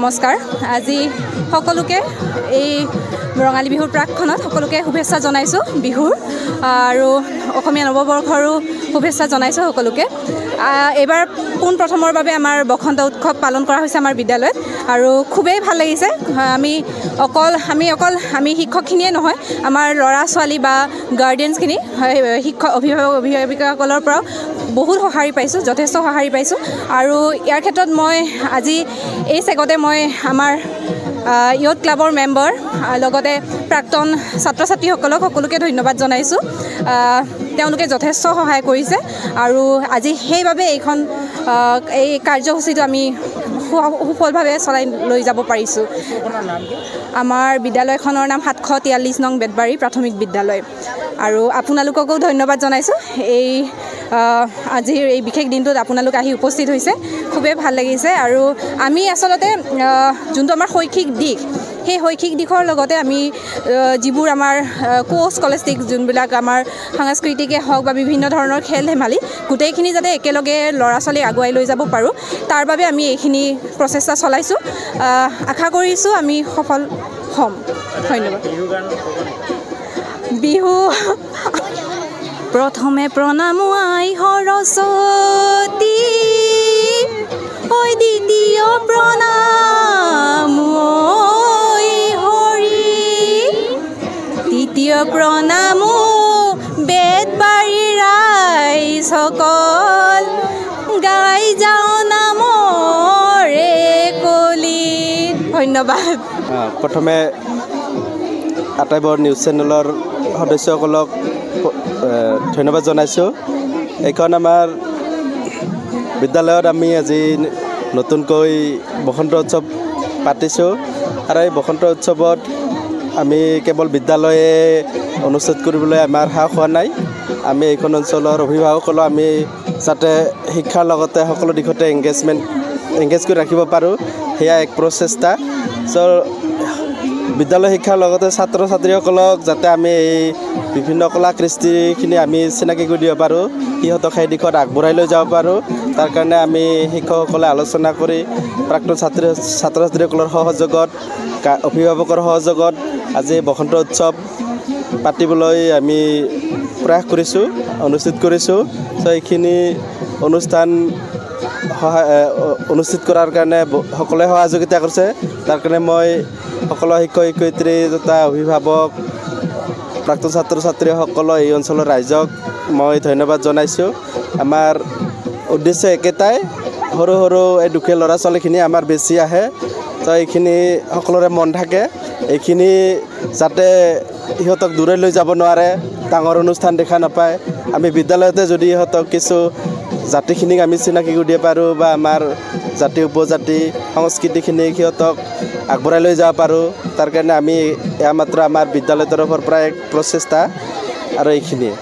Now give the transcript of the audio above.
নমস্কাৰ আজি সকলোকে এই ৰঙালী বিহুৰ প্ৰাকখনত সকলোকে শুভেচ্ছা জনাইছোঁ বিহুৰ আৰু অসমীয়া নৱবৰ্ষৰো শুভেচ্ছা জনাইছোঁ সকলোকে এবাৰ পোন প্ৰথমৰ বাবে আমাৰ বসন্ত উৎসৱ পালন কৰা হৈছে আমাৰ বিদ্যালয়ত আৰু খুবেই ভাল লাগিছে আমি শিক্ষকখিনিয়ে নহয় আমাৰ ল'ৰা ছোৱালী বা গাৰ্ডিয়ানছখিনি অভিভাৱকসকলৰ পৰাও বহুত সঁহাৰি পাইছোঁ যথেষ্ট সঁহাৰি পাইছোঁ আৰু ইয়াৰ ক্ষেত্ৰত মই আজি এই চেগতে মই আমাৰ ইয়থ ক্লাবৰ মেম্বাৰ লগতে প্ৰাক্তন ছাত্ৰ ছাত্ৰীসকলক সকলোকে ধন্যবাদ জনাইছোঁ তেওঁলোকে যথেষ্ট সহায় কৰিছে আৰু আজি সেইবাবে এই কাৰ্যসূচীটো আমি সুফলভাৱে চলাই লৈ যাব পাৰিছোঁ আমাৰ বিদ্যালয়খনৰ নাম 743 নং বেতবাৰী প্ৰাথমিক বিদ্যালয় আৰু আপোনালোককো ধন্যবাদ জনাইছোঁ আজিৰ এই বিশেষ দিনটোত আপোনালোক আহি উপস্থিত হৈছে খুবেই ভাল লাগিছে আৰু আমি আচলতে যোনটো আমাৰ শৈক্ষিক দিশ সেই শৈক্ষিক দিশৰ লগতে আমি যিবোৰ আমাৰ স্কলাষ্টিক যোনবিলাক আমাৰ সাংস্কৃতিকে হওক বা বিভিন্ন ধৰণৰ খেল ধেমালি গোটেইখিনি যাতে একেলগে ল'ৰা ছোৱালীক আগুৱাই লৈ যাব পাৰোঁ তাৰ বাবে আমি এইখিনি প্ৰচেষ্টা চলাইছোঁ আশা কৰিছোঁ আমি সফল হ'ম ধন্যবাদ বিহু প্ৰথমে প্ৰণাম আই সৰস্বতী ঐ দ্বিতীয় প্ৰণাম ঐ হৰি তৃতীয় প্ৰণাম বেতবাৰী ৰাইজসকল গাই যাওঁ নামৰে কলি ধন্যবাদ প্ৰথমে আটাইবোৰ নিউজ চেনেলৰ সদস্যসকলক ধন্যবাদ জনাইছোঁ এইখন আমাৰ বিদ্যালয়ত আমি আজি নতুনকৈ বসন্ত উৎসৱ পাতিছোঁ আৰু এই বসন্ত উৎসৱত আমি কেৱল বিদ্যালয়ে অনুষ্ঠিত কৰিবলৈ আমাৰ সাহস হোৱা নাই আমি এইখন অঞ্চলৰ অভিভাৱকসকলক আমি যাতে শিক্ষাৰ লগতে সকলো দিশতে এংগেজ কৰি ৰাখিব পাৰোঁ সেয়া এক প্ৰচেষ্টা বিদ্যালয় শিক্ষাৰ লগতে ছাত্ৰ ছাত্ৰীসকলক যাতে আমি এই বিভিন্ন কলা কৃষ্টিখিনি আমি চিনাকি কৰি দিব পাৰোঁ সিহঁতক সেই দিশত আগবঢ়াই লৈ যাব পাৰোঁ তাৰ কাৰণে আমি শিক্ষকসকলে আলোচনা কৰি প্ৰাক্তন ছাত্ৰ ছাত্ৰীসকলৰ সহযোগত অভিভাৱকৰ সহযোগত আজি বসন্ত উৎসৱ পাতিবলৈ আমি প্ৰয়াস কৰিছোঁ অনুষ্ঠিত কৰিছোঁ এইখিনি অনুষ্ঠান অনুষ্ঠিত কৰাৰ কাৰণে সকলোৱে সহযোগিতা কৰিছে তাৰ কাৰণে মই সকলো শিক্ষক শিক্ষয়িত্ৰী তথা অভিভাৱক প্ৰাক্তন ছাত্ৰ ছাত্ৰীসকলৰ এই অঞ্চলৰ ৰাইজক মই ধন্যবাদ জনাইছোঁ আমাৰ উদ্দেশ্য একেটাই সৰু সৰু এই দুখীয়া ল'ৰা ছোৱালীখিনি আমাৰ বেছি আহে এইখিনি সকলোৰে মন থাকে এইখিনি যাতে ইহঁতক দূৰৈ লৈ যাব নোৱাৰে ডাঙৰ অনুষ্ঠান দেখা নাপায় আমি বিদ্যালয়তে যদি ইহঁতক কিছু জাতিখিনিক আমি চিনাকি কৰি দিব পাৰোঁ বা আমাৰ জাতি উপজাতি সংস্কৃতিখিনি সিহঁতক আগবঢ়াই লৈ যাব পাৰোঁ তাৰ কাৰণে আমি এয়া মাত্ৰ আমাৰ বিদ্যালয়ৰ তৰফৰ পৰা এক প্ৰচেষ্টা আৰু এইখিনিয়ে